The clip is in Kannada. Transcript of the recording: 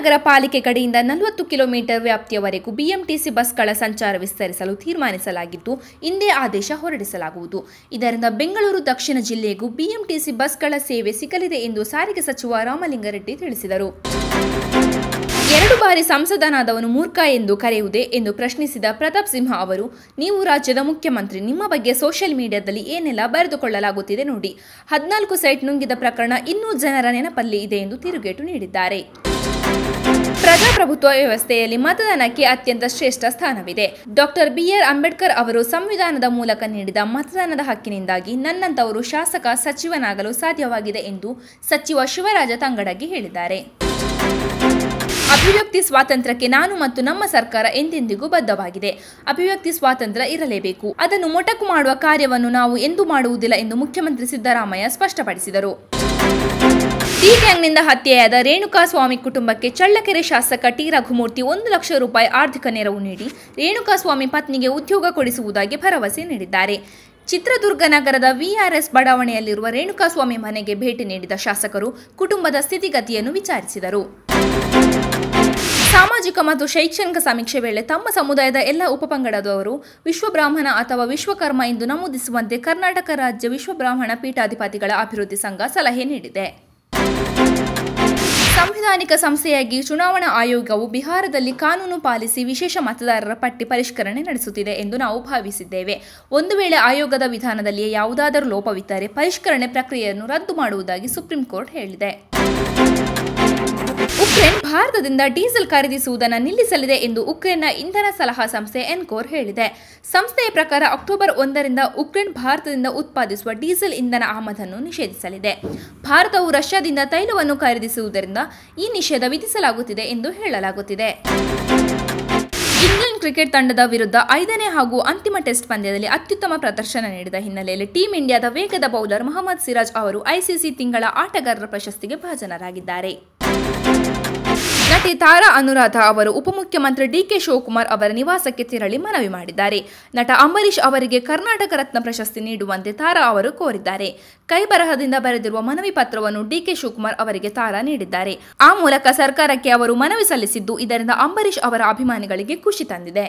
ಮಹಾನಗರ ಪಾಲಿಕೆ ಕಡೆಯಿಂದ 40 ಕಿಲೋಮೀಟರ್ ವ್ಯಾಪ್ತಿಯವರೆಗೂ ಬಿಎಂಟಿಸಿ ಬಸ್ಗಳ ಸಂಚಾರ ವಿಸ್ತರಿಸಲು ತೀರ್ಮಾನಿಸಲಾಗಿದ್ದು, ಇಂದೇ ಆದೇಶ ಹೊರಡಿಸಲಾಗುವುದು. ಇದರಿಂದ ಬೆಂಗಳೂರು ದಕ್ಷಿಣ ಜಿಲ್ಲೆಗೂ ಬಿಎಂಟಿಸಿ ಬಸ್ಗಳ ಸೇವೆ ಸಿಗಲಿದೆ ಎಂದು ಸಾರಿಗೆ ಸಚಿವ ರಾಮಲಿಂಗಾರೆಡ್ಡಿ ತಿಳಿಸಿದರು. 2 ಬಾರಿ ಸಂಸದನಾದವನು ಮೂರ್ಖ ಎಂದು ಕರೆಯುವುದೇ ಎಂದು ಪ್ರಶ್ನಿಸಿದ ಪ್ರತಾಪ್ ಸಿಂಹ ಅವರು, ನೀವು ರಾಜ್ಯದ ಮುಖ್ಯಮಂತ್ರಿ, ನಿಮ್ಮ ಬಗ್ಗೆ ಸೋಷಿಯಲ್ ಮೀಡಿಯಾದಲ್ಲಿ ಏನೆಲ್ಲ ಬರೆದುಕೊಳ್ಳಲಾಗುತ್ತಿದೆ ನೋಡಿ. 14 ಸೈಟ್ ನುಂಗಿದ ಪ್ರಕರಣ ಇನ್ನೂ ಜನರ ನೆನಪಲ್ಲಿ ಇದೆ ಎಂದು ತಿರುಗೇಟು ನೀಡಿದ್ದಾರೆ. ಪ್ರಜಾಪ್ರಭುತ್ವ ವ್ಯವಸ್ಥೆಯಲ್ಲಿ ಮತದಾನಕ್ಕೆ ಅತ್ಯಂತ ಶ್ರೇಷ್ಠ ಸ್ಥಾನವಿದೆ. Doctor B R. ಅಂಬೇಡ್ಕರ್ ಅವರು ಸಂವಿಧಾನದ ಮೂಲಕ ನೀಡಿದ ಮತದಾನದ ಹಕ್ಕಿನಿಂದಾಗಿ ನನ್ನಂತವರು ಶಾಸಕ, ಸಚಿವನಾಗಲು ಸಾಧ್ಯವಾಗಿದೆ ಎಂದು ಸಚಿವ ಶಿವರಾಜ ತಂಗಡಗಿ ಹೇಳಿದ್ದಾರೆ. ಅಭಿವ್ಯಕ್ತಿ ಸ್ವಾತಂತ್ರ್ಯಕ್ಕೆ ನಾನು ಮತ್ತು ನಮ್ಮ ಸರ್ಕಾರ ಎಂದೆಂದಿಗೂ ಬದ್ಧವಾಗಿದೆ. ಅಭಿವ್ಯಕ್ತಿ ಸ್ವಾತಂತ್ರ್ಯ ಇರಲೇಬೇಕು. ಅದನ್ನು ಮೊಟಕು ಮಾಡುವ ಕಾರ್ಯವನ್ನು ನಾವು ಎಂದೂ ಮಾಡುವುದಿಲ್ಲ ಎಂದು ಮುಖ್ಯಮಂತ್ರಿ ಸಿದ್ದರಾಮಯ್ಯ ಸ್ಪಷ್ಟಪಡಿಸಿದರು. ಡಿ ಗ್ಯಾಂಗ್ನಿಂದ ಹತ್ಯೆಯಾದ ರೇಣುಕಾಸ್ವಾಮಿ ಕುಟುಂಬಕ್ಕೆ ಚಳ್ಳಕೆರೆ ಶಾಸಕ ಟಿ. ರಘುಮೂರ್ತಿ 1 ಲಕ್ಷ ರೂಪಾಯಿ ಆರ್ಥಿಕ ನೆರವು ನೀಡಿ ರೇಣುಕಾಸ್ವಾಮಿ ಪತ್ನಿಗೆ ಉದ್ಯೋಗ ಕೊಡಿಸುವುದಾಗಿ ಭರವಸೆ ನೀಡಿದ್ದಾರೆ. ಚಿತ್ರದುರ್ಗ ನಗರದ ವಿಆರ್ಎಸ್ ಬಡಾವಣೆಯಲ್ಲಿರುವ ರೇಣುಕಾಸ್ವಾಮಿ ಮನೆಗೆ ಭೇಟಿ ನೀಡಿದ ಶಾಸಕರು ಕುಟುಂಬದ ಸ್ಥಿತಿಗತಿಯನ್ನು ವಿಚಾರಿಸಿದರು. ಸಾಮಾಜಿಕ ಮತ್ತು ಶೈಕ್ಷಣಿಕ ಸಮೀಕ್ಷೆ ವೇಳೆ ತಮ್ಮ ಸಮುದಾಯದ ಎಲ್ಲ ಉಪಪಂಗಡದವರು ವಿಶ್ವಬ್ರಾಹ್ಮಣ ಅಥವಾ ವಿಶ್ವಕರ್ಮ ಎಂದು ನಮೂದಿಸುವಂತೆ ಕರ್ನಾಟಕ ರಾಜ್ಯ ವಿಶ್ವಬ್ರಾಹ್ಮಣ ಪೀಠಾಧಿಪತಿಗಳ ಅಭಿವೃದ್ಧಿ ಸಂಘ ಸಲಹೆ ನೀಡಿದೆ. ಸಂವಿಧಾನಿಕ ಸಂಸ್ಥೆಯಾಗಿ ಚುನಾವಣಾ ಆಯೋಗವು ಬಿಹಾರದಲ್ಲಿ ಕಾನೂನು ಪಾಲಿಸಿ ವಿಶೇಷ ಮತದಾರರ ಪಟ್ಟಿ ಪರಿಷ್ಕರಣೆ ನಡೆಸುತ್ತಿದೆ ಎಂದು ನಾವು ಭಾವಿಸಿದ್ದೇವೆ. ಒಂದು ವೇಳೆ ಆಯೋಗದ ವಿಧಾನದಲ್ಲಿಯೇ ಯಾವುದಾದರೂ ಲೋಪವಿದ್ದರೆ ಪರಿಷ್ಕರಣೆ ಪ್ರಕ್ರಿಯೆಯನ್ನು ರದ್ದು ಮಾಡುವುದಾಗಿ ಸುಪ್ರೀಂ ಕೋರ್ಟ್ ಹೇಳಿದೆ. ಉಕ್ರೇನ್ ಭಾರತದಿಂದ ಡೀಸೆಲ್ ಖರೀದಿಸುವುದನ್ನು ನಿಲ್ಲಿಸಲಿದೆ ಎಂದು ಉಕ್ರೇನ್ನ ಇಂಧನ ಸಲಹಾ ಸಂಸ್ಥೆ ಎನ್ಕೋರ್ ಹೇಳಿದೆ. ಸಂಸ್ಥೆಯ ಪ್ರಕಾರ ಅಕ್ಟೋಬರ್ 1ರಿಂದ ಉಕ್ರೇನ್ ಭಾರತದಿಂದ ಉತ್ಪಾದಿಸುವ ಡೀಸೆಲ್ ಇಂಧನ ಆಮದನ್ನು ನಿಷೇಧಿಸಲಿದೆ. ಭಾರತವು ರಷ್ಯಾದಿಂದ ತೈಲವನ್ನು ಖರೀದಿಸುವುದರಿಂದ ಈ ನಿಷೇಧ ವಿಧಿಸಲಾಗುತ್ತಿದೆ ಎಂದು ಹೇಳಲಾಗುತ್ತಿದೆ. ಇಂಗ್ಲೆಂಡ್ ಕ್ರಿಕೆಟ್ ತಂಡದ ವಿರುದ್ಧ 5ನೇ ಹಾಗೂ ಅಂತಿಮ ಟೆಸ್ಟ್ ಪಂದ್ಯದಲ್ಲಿ ಅತ್ಯುತ್ತಮ ಪ್ರದರ್ಶನ ನೀಡಿದ ಹಿನ್ನೆಲೆಯಲ್ಲಿ ಟೀಂ ಇಂಡಿಯಾದ ವೇಗದ ಬೌಲರ್ ಮೊಹಮ್ಮದ್ ಸಿರಾಜ್ ಅವರು ಐಸಿಸಿ ತಿಂಗಳ ಆಟಗಾರರ ಪ್ರಶಸ್ತಿಗೆ ಭಾಜನರಾಗಿದ್ದಾರೆ. ನಟಿ ತಾರಾ ಅನುರಾಧ ಅವರು ಉಪಮುಖ್ಯಮಂತ್ರಿ ಡಿಕೆ ಶಿವಕುಮಾರ್ ಅವರ ನಿವಾಸಕ್ಕೆ ತೆರಳಿ ಮನವಿ ಮಾಡಿದ್ದಾರೆ. ನಟ ಅಂಬರೀಶ್ ಅವರಿಗೆ ಕರ್ನಾಟಕ ರತ್ನ ಪ್ರಶಸ್ತಿ ನೀಡುವಂತೆ ತಾರಾ ಅವರು ಕೋರಿದ್ದಾರೆ. ಕೈಬರಹದಿಂದ ಬರೆದಿರುವ ಮನವಿ ಪತ್ರವನ್ನು ಡಿಕೆ ಶಿವಕುಮಾರ್ ಅವರಿಗೆ ತಾರಾ ನೀಡಿದ್ದಾರೆ. ಆ ಮೂಲಕ ಸರ್ಕಾರಕ್ಕೆ ಅವರು ಮನವಿ ಸಲ್ಲಿಸಿದ್ದು, ಇದರಿಂದ ಅಂಬರೀಶ್ ಅವರ ಅಭಿಮಾನಿಗಳಿಗೆ ಖುಷಿ ತಂದಿದೆ.